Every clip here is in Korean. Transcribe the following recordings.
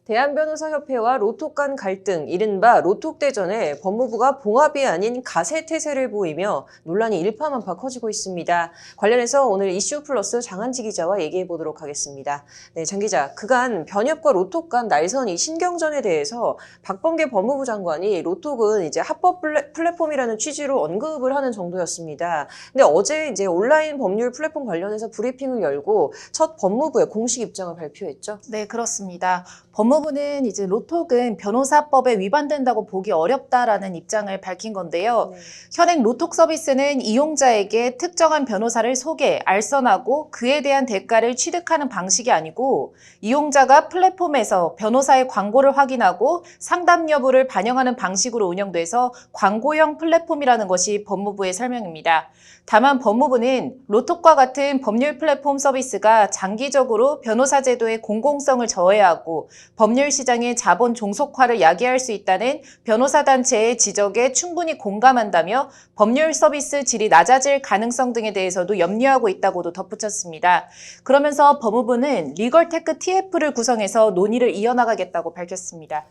대한변호사협회와 로톡 간 갈등, 이른바 로톡대전에 법무부가 봉합이 아닌 가세태세를 보이며 논란이 일파만파 커지고 있습니다. 관련해서 오늘 이슈 플러스 장한지 기자와 얘기해 보도록 하겠습니다. 네, 장 기자, 그간 변협과 로톡 간 날선이 신경전에 대해서 박범계 법무부 장관이 로톡은 이제 합법 플랫폼이라는 취지로 언급을 하는 정도였습니다. 근데 어제 이제 온라인 법률 플랫폼 관련해서 브리핑을 열고 첫 법무부의 공식 입장을 발표했죠. 네, 그렇습니다. 법무부는 이제 로톡은 변호사법에 위반된다고 보기 어렵다라는 입장을 밝힌 건데요. 네. 현행 로톡 서비스는 이용자에게 특정한 변호사를 소개, 알선하고 그에 대한 대가를 취득하는 방식이 아니고 이용자가 플랫폼에서 변호사의 광고를 확인하고 상담 여부를 반영하는 방식으로 운영돼서 광고형 플랫폼이라는 것이 법무부의 설명입니다. 다만 법무부는 로톡과 같은 법률 플랫폼 서비스가 장기적으로 변호사 제도의 공공성을 저해하고 법률 시장의 자본 종속화를 야기할 수 있다는 변호사 단체의 지적에 충분히 공감한다며 법률 서비스 질이 낮아질 가능성 등에 대해서도 염려하고 있다고도 덧붙였습니다. 그러면서 법무부는 리걸테크 TF를 구성해서 논의를 이어나가겠다고 밝혔습니다.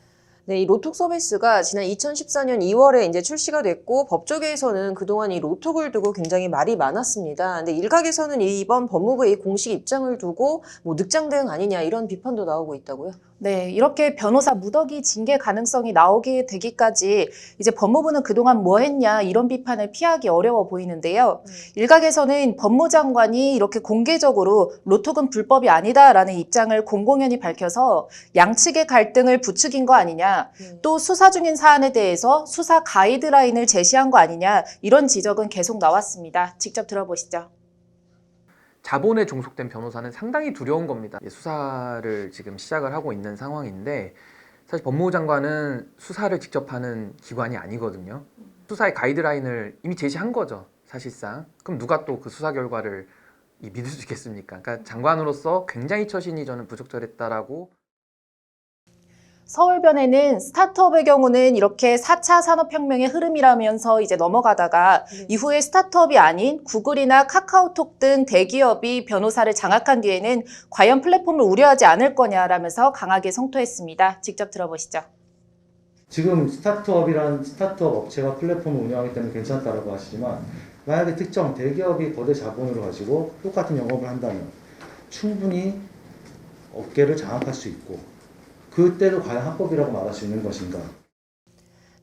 네, 이 로톡 서비스가 지난 2014년 2월에 이제 출시가 됐고 법조계에서는 그동안 이 로톡을 두고 굉장히 말이 많았습니다. 근데 일각에서는 이번 법무부의 공식 입장을 두고 뭐 늑장 대응 아니냐 이런 비판도 나오고 있다고요. 네, 이렇게 변호사 무더기 징계 가능성이 나오게 되기까지 이제 법무부는 그동안 뭐 했냐 이런 비판을 피하기 어려워 보이는데요. 일각에서는 법무장관이 이렇게 공개적으로 로톡은 불법이 아니다라는 입장을 공공연히 밝혀서 양측의 갈등을 부추긴 거 아니냐, 또 수사 중인 사안에 대해서 수사 가이드라인을 제시한 거 아니냐 이런 지적은 계속 나왔습니다. 직접 들어보시죠. 자본에 종속된 변호사는 상당히 두려운 겁니다. 수사를 지금 시작을 하고 있는 상황인데 사실 법무부 장관은 수사를 직접 하는 기관이 아니거든요. 수사의 가이드라인을 이미 제시한 거죠, 사실상. 그럼 누가 또 그 수사 결과를 믿을 수 있겠습니까? 그러니까 장관으로서 굉장히 처신이 저는 부적절했다라고. 서울변에는 스타트업의 경우는 이렇게 4차 산업혁명의 흐름이라면서 이제 넘어가다가 이후에 스타트업이 아닌 구글이나 카카오톡 등 대기업이 변호사를 장악한 뒤에는 과연 플랫폼을 우려하지 않을 거냐라면서 강하게 성토했습니다. 직접 들어보시죠. 지금 스타트업이란 스타트업 업체가 플랫폼을 운영하기 때문에 괜찮다라고 하시지만 만약에 특정 대기업이 거대 자본으로 가지고 똑같은 영업을 한다면 충분히 업계를 장악할 수 있고 그때도 과연 합법이라고 말할 수 있는 것인가?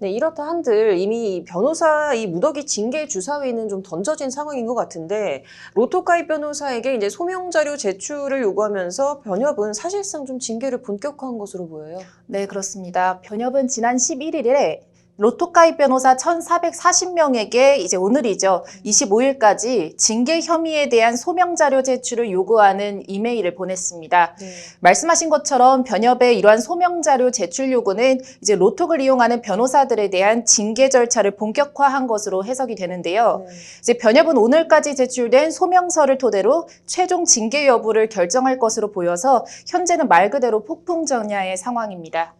네, 이렇다 한들 이미 변호사 이 무더기 징계 주사위는 좀 던져진 상황인 것 같은데 로톡 가입 변호사에게 이제 소명 자료 제출을 요구하면서 변협은 사실상 좀 징계를 본격화한 것으로 보여요. 네, 그렇습니다. 변협은 지난 11일에 로톡 가입 변호사 1,440명에게 이제 오늘이죠. 25일까지 징계 혐의에 대한 소명 자료 제출을 요구하는 이메일을 보냈습니다. 네. 말씀하신 것처럼 변협의 이러한 소명 자료 제출 요구는 이제 로톡을 이용하는 변호사들에 대한 징계 절차를 본격화한 것으로 해석이 되는데요. 이제 변협은 오늘까지 제출된 소명서를 토대로 최종 징계 여부를 결정할 것으로 보여서 현재는 말 그대로 폭풍 전야의 상황입니다.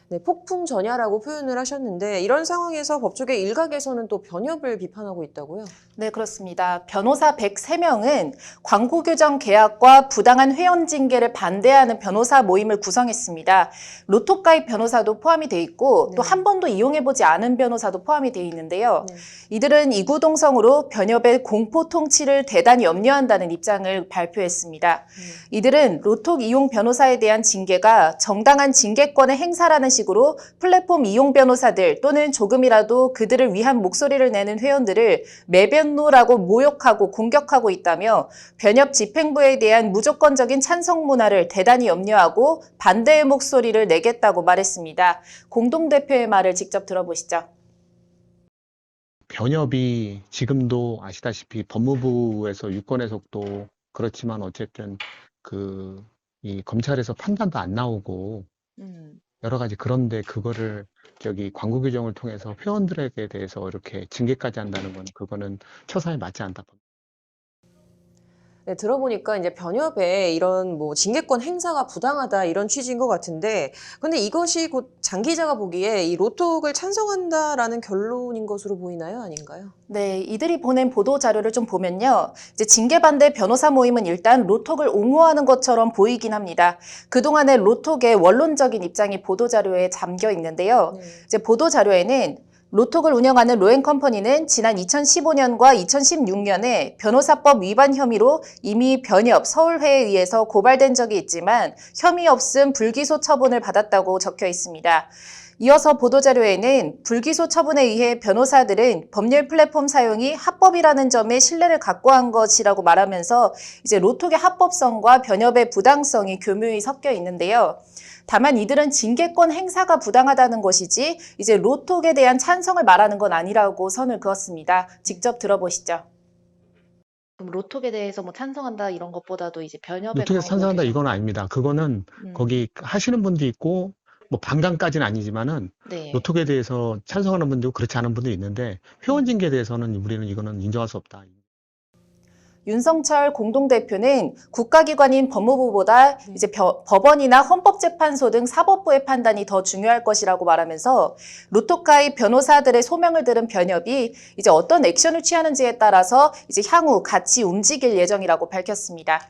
네, 폭풍 전야라고 표현을 하셨는데 이런 상황에서 법조계 일각에서는 또 변협을 비판하고 있다고요? 네, 그렇습니다. 변호사 103명은 광고 규정 계약과 부당한 회원 징계를 반대하는 변호사 모임을 구성했습니다. 로톡 가입 변호사도 포함이 돼 있고 또 한 번도 이용해보지 않은 변호사도 포함이 돼 있는데요. 이들은 이구동성으로 변협의 공포 통치를 대단히 염려한다는 입장을 발표했습니다. 이들은 로톡 이용 변호사에 대한 징계가 정당한 징계권의 행사라는 식으로 플랫폼 이용 변호사들 또는 조금이라도 그들을 위한 목소리를 내는 회원들을 매변노라고 모욕하고 공격하고 있다며 변협 집행부에 대한 무조건적인 찬성 문화를 대단히 염려하고 반대의 목소리를 내겠다고 말했습니다. 공동대표의 말을 직접 들어보시죠. 변협이 지금도 아시다시피 법무부에서 유권 해석도 그렇지만 어쨌든 이 검찰에서 판단도 안 나오고 여러 가지 그런데 그거를 광고 규정을 통해서 회원들에게 대해서 이렇게 징계까지 한다는 건 그거는 처사에 맞지 않다. 네, 들어보니까 이제 변협에 이런 뭐 징계권 행사가 부당하다 이런 취지인 것 같은데, 근데 이것이 곧 장 기자가 보기에 이 로톡을 찬성한다라는 결론인 것으로 보이나요? 아닌가요? 네, 이들이 보낸 보도 자료를 좀 보면요. 이제 징계 반대 변호사 모임은 일단 로톡을 옹호하는 것처럼 보이긴 합니다. 그동안의 로톡의 원론적인 입장이 보도 자료에 잠겨 있는데요. 이제 보도 자료에는 로톡을 운영하는 로엔컴퍼니는 지난 2015년과 2016년에 변호사법 위반 혐의로 이미 변협 서울회에 의해서 고발된 적이 있지만 혐의 없음 불기소 처분을 받았다고 적혀 있습니다. 이어서 보도자료에는 불기소 처분에 의해 변호사들은 법률 플랫폼 사용이 합법이라는 점에 신뢰를 갖고 한 것이라고 말하면서 이제 로톡의 합법성과 변협의 부당성이 교묘히 섞여 있는데요. 다만 이들은 징계권 행사가 부당하다는 것이지 이제 로톡에 대한 찬성을 말하는 건 아니라고 선을 그었습니다. 직접 들어보시죠. 그럼 로톡에 대해서 뭐 찬성한다 이런 것보다도 이제 변협의 노트에서 광고 찬성한다 규정. 이건 아닙니다. 그거는 거기 하시는 분도 있고 뭐 반감까지는 아니지만은 네. 노톡에 대해서 찬성하는 분도 그렇지 않은 분도 있는데 회원 징계에 대해서는 우리는 이거는 인정할 수 없다. 윤성철 공동대표는 국가기관인 법무부보다 이제 법원이나 헌법재판소 등 사법부의 판단이 더 중요할 것이라고 말하면서 로톡가의 변호사들의 소명을 들은 변협이 이제 어떤 액션을 취하는지에 따라서 이제 향후 같이 움직일 예정이라고 밝혔습니다.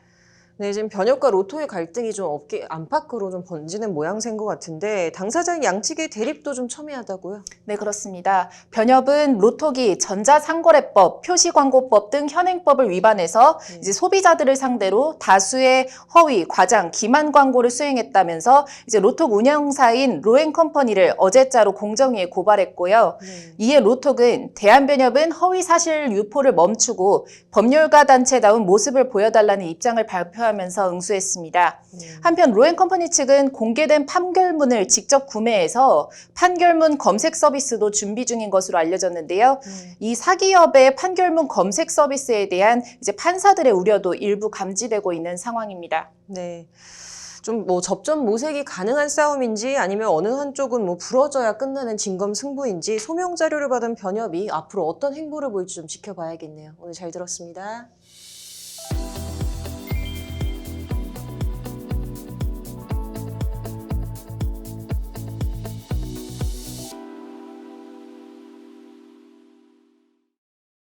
네, 지금 변협과 로톡의 갈등이 좀 업계 안팎으로 좀 번지는 모양새인 것 같은데, 당사자인 양측의 대립도 좀 첨예하다고요? 네, 그렇습니다. 변협은 로톡이 전자상거래법, 표시광고법 등 현행법을 위반해서 이제 소비자들을 상대로 다수의 허위, 과장, 기만 광고를 수행했다면서 이제 로톡 운영사인 로엔컴퍼니를 어제자로 공정위에 고발했고요. 이에 로톡은 대한변협은 허위 사실 유포를 멈추고 법률가 단체다운 모습을 보여달라는 입장을 발표하면서 응수했습니다. 한편 로엔컴퍼니 측은 공개된 판결문을 직접 구매해서 판결문 검색 서비스도 준비 중인 것으로 알려졌는데요. 이 사기업의 판결문 검색 서비스에 대한 이제 판사들의 우려도 일부 감지되고 있는 상황입니다. 네. 좀 뭐 접점 모색이 가능한 싸움인지 아니면 어느 한쪽은 뭐 부러져야 끝나는 진검승부인지 소명 자료를 받은 변협이 앞으로 어떤 행보를 보일지 좀 지켜봐야겠네요. 오늘 잘 들었습니다.